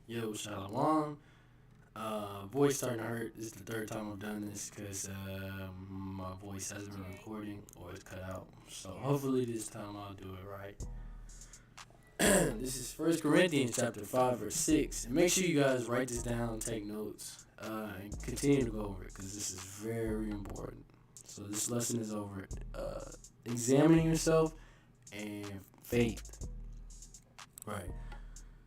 Yo, Shalom. Voice starting to hurt. This is the third time I've done this because my voice hasn't been recording or it's cut out. So hopefully this time I'll do it right. This is First Corinthians chapter 5 verse 6. And make sure you guys write this down, take notes, and continue to go over it because this is very important. So this lesson is over examining yourself and faith. Right.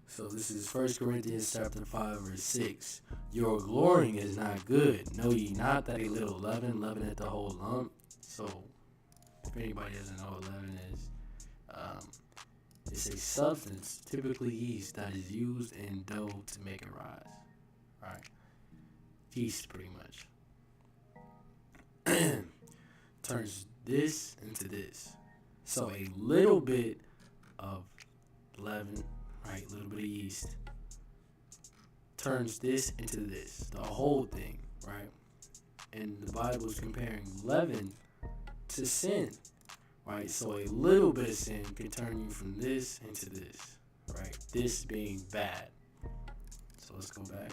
So this is First Corinthians chapter 5 verse 6. Your glorying is not good. Know ye not that a little leaven leaveneth the whole lump? So if anybody doesn't know what leaven is, it's a substance, typically yeast, that is used in dough to make it rise. Right? Yeast, pretty much. Turns this into this. So a little bit of leaven, right, a little bit of yeast, turns this into this, the whole thing, right? And the Bible is comparing leaven to sin, right? So a little bit of sin can turn you from this into this, right? This being bad. So let's go back.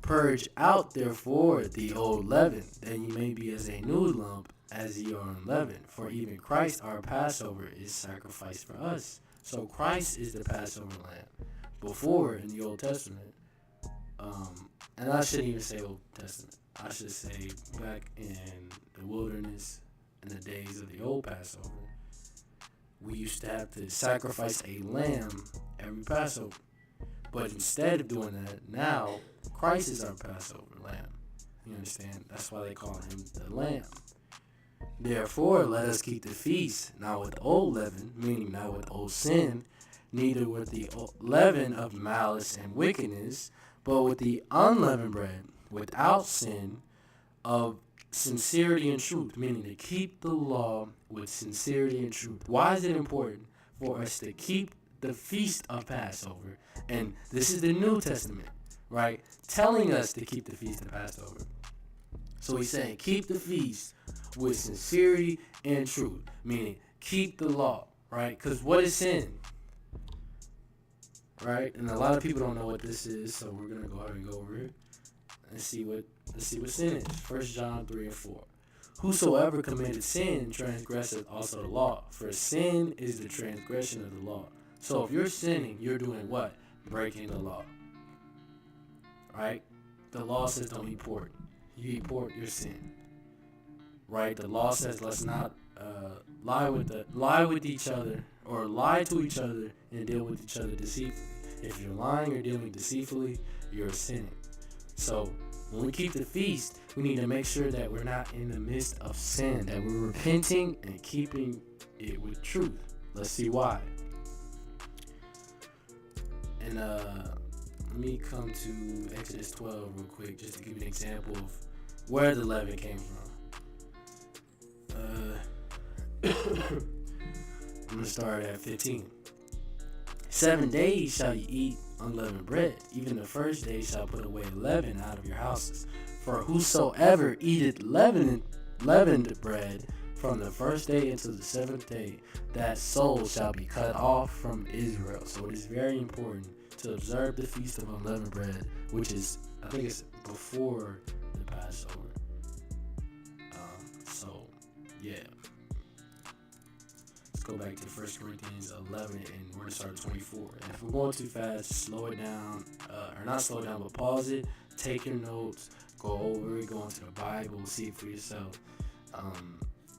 Purge out, therefore, the old leaven, that ye may be as a new lump, as ye are unleavened. For even Christ, our Passover, is sacrificed for us. So Christ is the Passover lamb. Before, in the Old Testament, and I shouldn't even say Old Testament, I should say back in the wilderness, in the days of the old Passover, we used to have to sacrifice a lamb every Passover. But instead of doing that, now Christ is our Passover lamb. You understand? That's why they call him the Lamb. Therefore, let us keep the feast, not with old leaven, meaning not with old sin, neither with the leaven of malice and wickedness, but with the unleavened bread, without sin, of sincerity and truth, meaning to keep the law with sincerity and truth. Why is it important for us to keep the feast of Passover? And this is the New Testament, right? Telling us to keep the feast of Passover. So he's saying, keep the feast with sincerity and truth, meaning keep the law, right? Because what is sin? Right? And a lot of people don't know what this is, so we're gonna go ahead and go over it and see what sin is. 1 John 3 and 4. Whosoever committed sin transgresseth also the law, for sin is the transgression of the law. So if you're sinning, you're doing what? Breaking the law. Right? The law says don't eat pork. You eat pork, you're sin. Right? The law says let's not lie with each other, or lie to each other and deal with each other deceitfully. If you're lying or dealing deceitfully, you're sinning. So when we keep the feast, we need to make sure that we're not in the midst of sin, that we're repenting and keeping it with truth. Let's see why. And let me come to Exodus 12 real quick, just to give you an example of where the leaven came from. I'm going to start at 15. 7 days shall you eat unleavened bread. Even the first day shall put away leaven out of your houses. For whosoever eateth leavened bread from the first day until the seventh day, that soul shall be cut off from Israel. So it is very important to observe the feast of unleavened bread, which is, I think it's before the Passover. Yeah. Let's go back to 1 Corinthians 11 and we're going to start at 24. And if we're going too fast, slow it down, or not slow it down, but pause it, take your notes, go over it, go into the Bible, see it for yourself.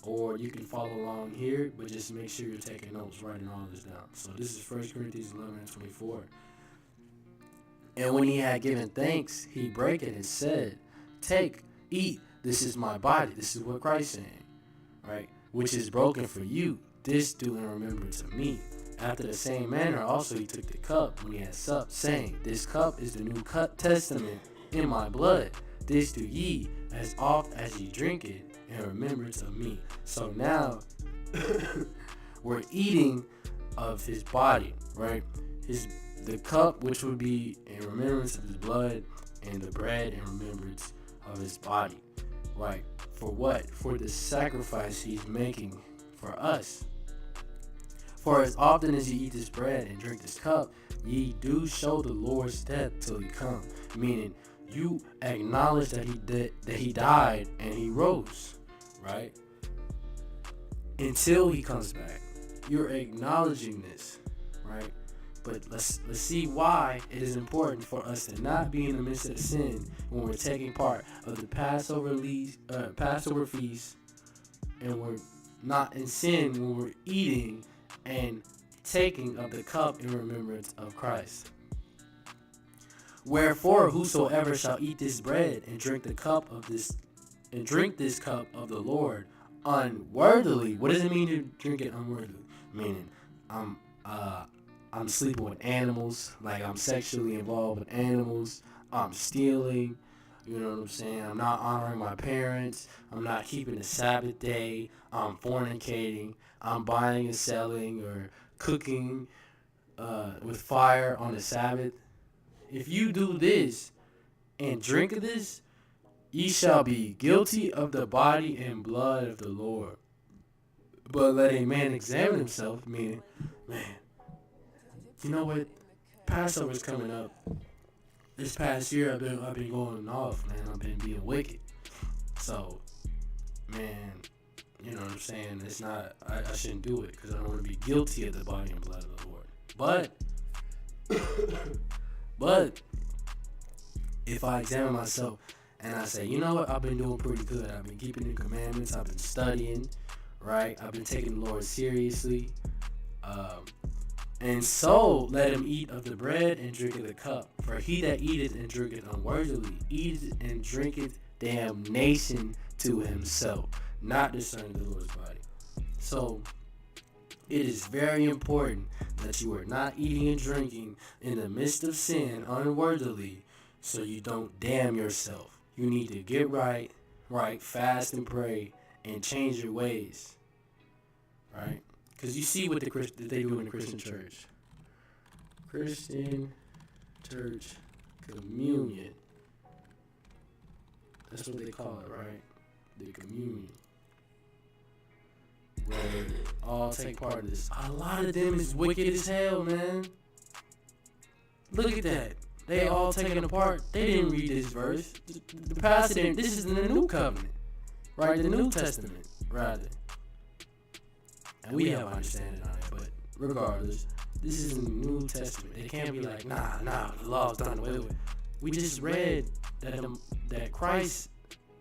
Or you can follow along here, but just make sure you're taking notes, writing all this down. So this is 1 Corinthians 11 and 24. And when he had given thanks, he brake it and said, take, eat, this is my body. This is what Christ is saying, right? Which is broken for you. This do in remembrance of me. After the same manner also he took the cup when he had supped, saying, this cup is the new testament in my blood. This do ye as oft as ye drink it in remembrance of me. So now we're eating of his body, right? The cup, which would be in remembrance of his blood, and the bread in remembrance of his body, right? For what? For the sacrifice he's making for us. For as often as ye eat this bread and drink this cup, ye do show the Lord's death till he come. Meaning, you acknowledge that he died and he rose, right? Until he comes back. You're acknowledging this, right? But let's see why it is important for us to not be in the midst of sin when we're taking part of the Passover feast, and we're not in sin when we're eating and taking of the cup in remembrance of Christ. Wherefore, whosoever shall eat this bread and drink this cup of the Lord unworthily. What does it mean to drink it unworthily? Meaning, I'm sleeping with animals, like I'm sexually involved with animals, I'm stealing, you know what I'm saying? I'm not honoring my parents, I'm not keeping the Sabbath day, I'm fornicating, I'm buying and selling or cooking with fire on the Sabbath. If you do this and drink of this, ye shall be guilty of the body and blood of the Lord. But let a man examine himself, meaning, man, you know what? Passover's coming up. This past year, I've been going off, man. I've been being wicked. So, man, you know what I'm saying? It's not. I shouldn't do it because I don't want to be guilty of the body and blood of the Lord. But if I examine myself and I say, you know what? I've been doing pretty good. I've been keeping the commandments. I've been studying, right? I've been taking the Lord seriously. And so let him eat of the bread and drink of the cup. For he that eateth and drinketh unworthily eateth and drinketh damnation to himself, not discerning the Lord's body. So it is very important that you are not eating and drinking in the midst of sin unworthily, so you don't damn yourself. You need to get right, fast and pray, and change your ways, right? Because you see what they do in the Christian church. Christian church communion. That's what they call it, right? The communion. Where they all take part of this. A lot of them is wicked as hell, man. Look at that. They all taking a part. They didn't read this verse. The pastor didn't. This is in the New Covenant, right? The New Testament, rather. And we have understanding on it, but regardless, this is in the New Testament. It can't be like, nah, the law's done away with. We just read that Christ,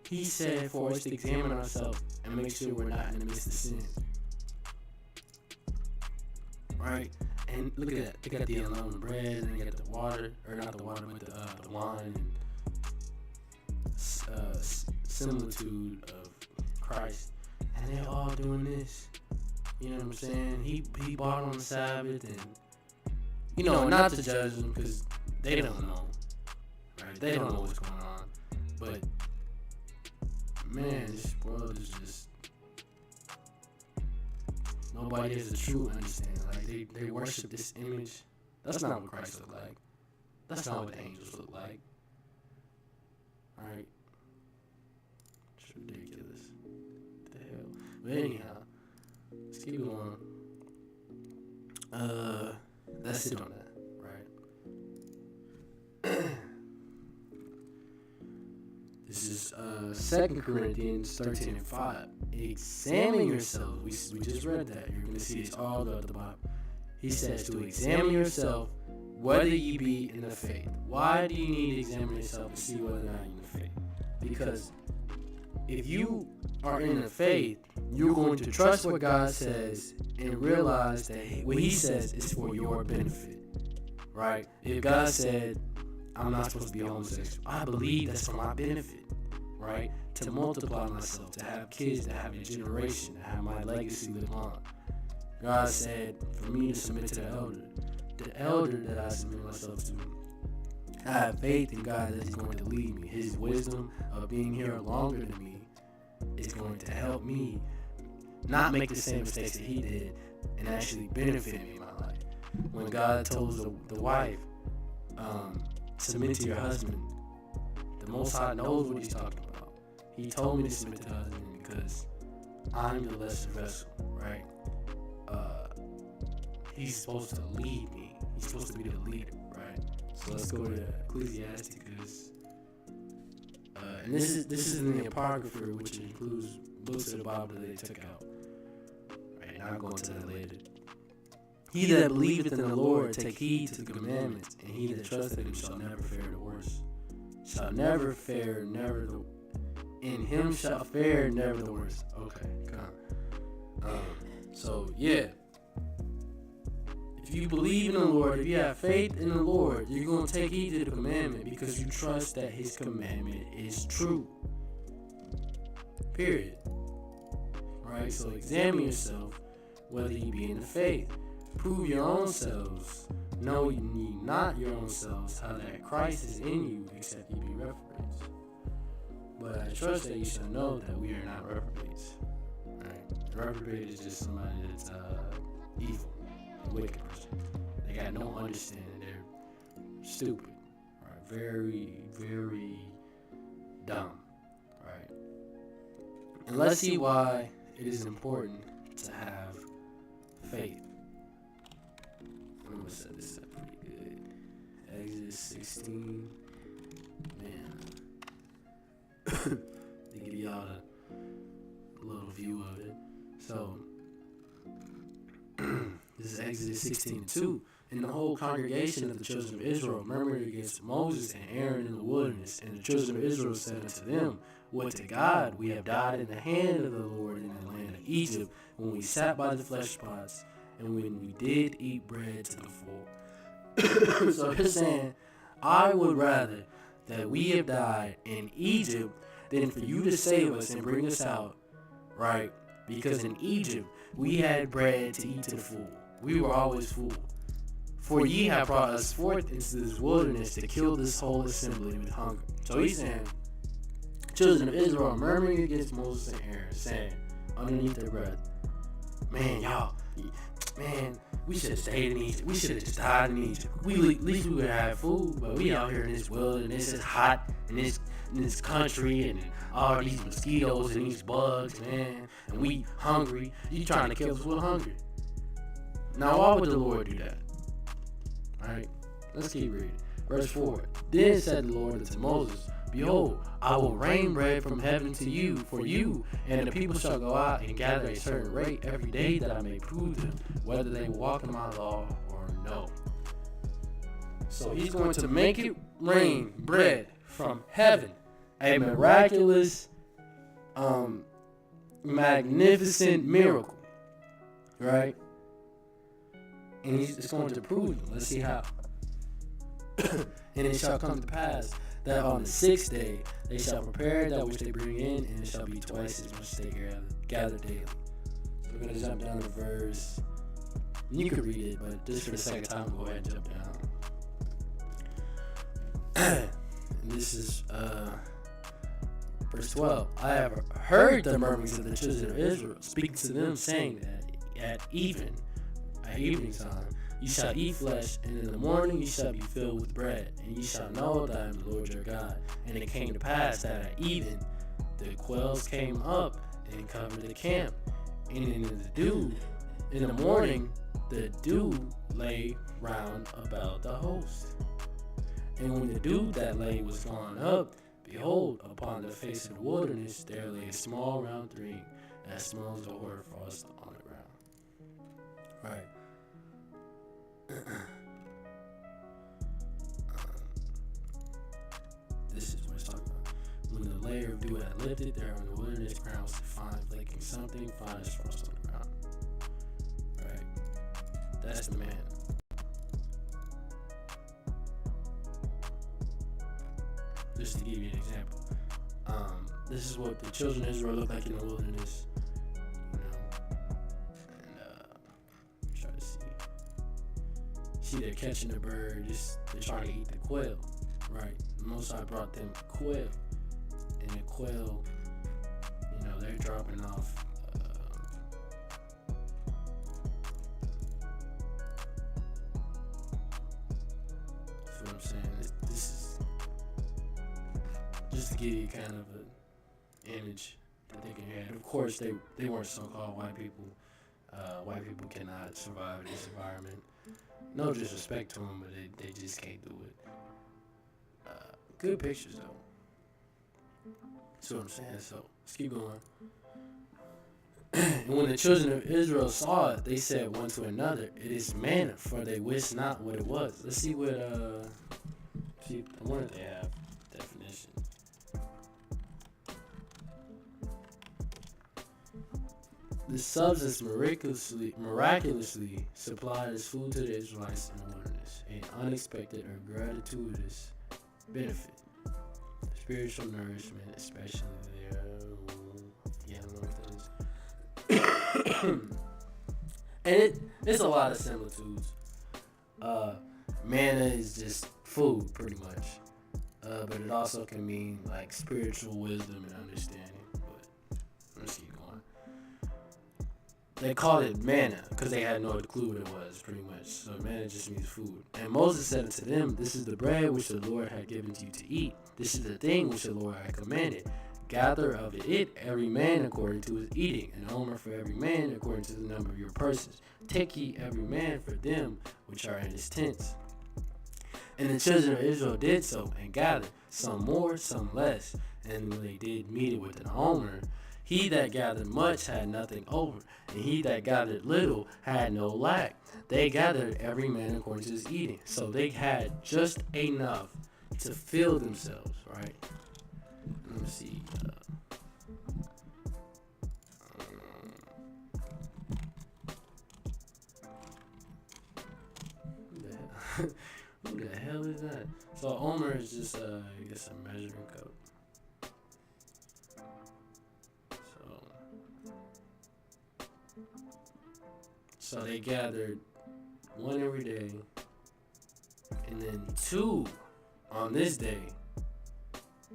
he said for us to examine ourselves and make sure we're not in the midst of sin. Right? And look at that. They got the unleavened bread, and they got the water, or not the water, but the wine, and similitude of Christ. And they're all doing this. You know what I'm saying? He bought on the Sabbath, and, you know, not to judge them, because they don't know. Right? They don't know what's going on. But, man, this world is just, nobody has a true understanding. Like, they worship this image. That's not what Christ looked like. That's not what the angels look like. Alright? It's ridiculous. What the hell? But anyhow, let's keep going. That's it on that, right? This is 2 Corinthians 13:5. Examine yourself. We just read that. You're going to see it's all throughout the Bible. He says to examine yourself whether ye be in the faith. Why do you need to examine yourself to see whether or not you're in the faith? Because if you are in the faith, you're going to trust what God says and realize that what he says is for your benefit, right? If God said, I'm not supposed to be homosexual, I believe that's for my benefit, right? To multiply myself, to have kids, to have a generation, to have my legacy live on. God said for me to submit to the elder that I submit myself to. I have faith in God that he's going to lead me. His wisdom of being here longer than me is going to help me not make the same mistakes that he did and actually benefit me in my life. When God told the wife, submit to your husband, the Most High knows what he's talking about. He told me to submit to the husband because I'm the lesser vessel, right? he's supposed to lead me. He's supposed to be the leader, right? So let's go to Ecclesiasticus. And this is in the Apocrypha, which includes books of the Bible that they took out. Right, and I'll go into that later. He that believeth in the Lord take heed to the commandments, and he that trusteth him shall never fare the worse. Shall never fare, never the. In him shall fare, never the worse. Okay, come on. So yeah. If you believe in the Lord, if you have faith in the Lord, you're going to take heed to the commandment because you trust that his commandment is true. Period. Right? So examine yourself whether you be in the faith. Prove your own selves. Know ye not your own selves, how that Christ is in you, except ye be reprobates. But I trust that you shall know that we are not reprobates. Right? Reprobate is just somebody that's evil. Wicked person. They got no understanding. They're stupid. Right? Very, very dumb. Right? And let's see why it is important to have faith. I'm gonna set this up pretty good. Exodus 16. Man. To give y'all a little view of it. So this is Exodus 16:2. And the whole congregation of the children of Israel murmured against Moses and Aaron in the wilderness. And the children of Israel said unto them, would to God we have died in the hand of the Lord in the land of Egypt, when we sat by the flesh pots, and when we did eat bread to the full. So they're saying, I would rather that we have died in Egypt than for you to save us and bring us out, right? Because in Egypt we had bread to eat to the full. We were always full. For ye have brought us forth into this wilderness to kill this whole assembly with hunger. So he's saying, children of Israel are murmuring against Moses and Aaron, saying underneath their breath, man, we should have stayed in Egypt. We should have just died in Egypt. At least we would have food, but we out here in this wilderness. It's hot in this country, and all these mosquitoes and these bugs, man, and we hungry. You trying to kill us with hunger. Now, why would the Lord do that? All right, let's keep reading. Verse 4. Then said the Lord unto Moses, behold, I will rain bread from heaven to you for you, and the people shall go out and gather a certain rate every day, that I may prove them whether they walk in my law or no. So he's going to make it rain bread from heaven. A miraculous, magnificent miracle. Right? And it's going to prove them. Let's see how. And it shall come to pass that on the 6th day they shall prepare that which they bring in, and it shall be twice as much they gather daily. So we're going to jump down to verse. You can read it, but just for the second time, go ahead and jump down. And this is verse 12. I have heard the murmurings of the children of Israel, speaking to them, saying that at evening time, you shall eat flesh, and in the morning you shall be filled with bread, and you shall know that I am the Lord your God. And it came to pass that at even the quails came up and covered the camp, and in the morning the dew lay round about the host. And when the dew that lay was gone up, behold, upon the face of the wilderness there lay a small round thing, as small as the hoarfrost on the ground. Right. This is what it's talking about. When the layer of dew had lifted, there on the wilderness ground was to find flaking something fine as frost on the ground. Right? That's the man. Just to give you an example. This is what the children of Israel look like in the wilderness. See, they're catching the bird, they're trying to eat the quail, right? The Most High brought them quail, and the quail, they're dropping off. That's what I'm saying. This is just to give you kind of an image that they can have. Of course, they weren't so-called white people. White people cannot survive in this environment. No disrespect to them, but they just can't do it. Good pictures though. That's what I'm saying. So let's keep going. And when the children of Israel saw it, they said one to another, "It is manna," for they wist not what it was. Let's see what. See, I wonder if they have definition. The substance miraculously supplied as food to the Israelites in the wilderness, an unexpected or gratuitous benefit. Spiritual nourishment, especially their. Yeah, I don't know what that is. And it's a lot of similitudes. Manna is just food, pretty much. But it also can mean like spiritual wisdom and understanding. But let's keep going. They called it manna because they had no clue what it was, pretty much. So manna just means food. And Moses said unto them, "This is the bread which the Lord had given to you to eat. This is the thing which the Lord had commanded. Gather of it every man according to his eating, an omer for every man according to the number of your persons. Take ye every man for them which are in his tents." And the children of Israel did so, and gathered, some more, some less. And when they did meet it with an omer, he that gathered much had nothing over, and he that gathered little had no lack. They gathered every man according to his eating. So they had just enough to fill themselves, right? Let me see. Who the hell is that? So omer is just, I guess, a measuring cup. So they gathered one every day, and then two on this day,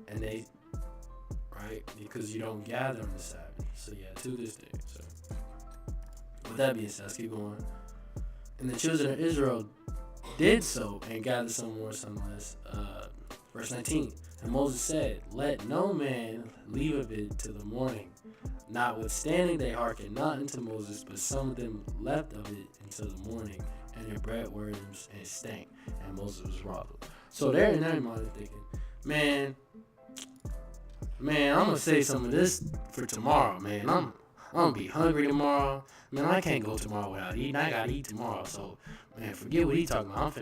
and they, right? Because you don't gather on the Sabbath. So yeah, two this day. So with that being said, let's keep going. And the children of Israel did so, and gathered some more, some less. Verse 19. And Moses said, "Let no man leave of it till the morning." Notwithstanding, they hearkened not unto Moses, but some of them left of it until the morning, and their bread worms and stank, and Moses was wroth. So they're in their mind thinking, man, I'm gonna save some of this for tomorrow, man. I'm gonna be hungry tomorrow. Man, I can't go tomorrow without eating. I gotta eat tomorrow. So, man, forget what he talking about.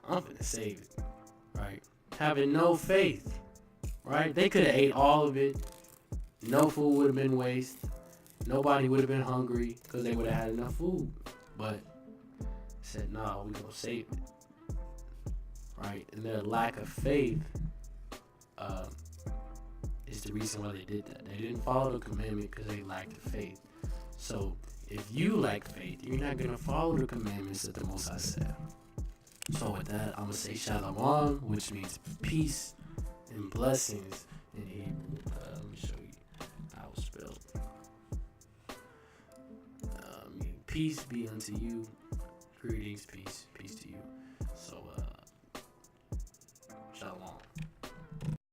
I'm finna save it, right? Having no faith, right? They could have ate all of it. No food would have been waste. Nobody would have been hungry because they would have had enough food. But said, no, we're going to save it. Right? And their lack of faith is the reason why they did that. They didn't follow the commandment because they lacked the faith. So if you lack faith, you're not going to follow the commandments that the Most High said. So with that, I'm going to say Shalom, which means peace and blessings in Hebrew. Let me show you. Spelled. Peace be unto you. Greetings, peace to you. So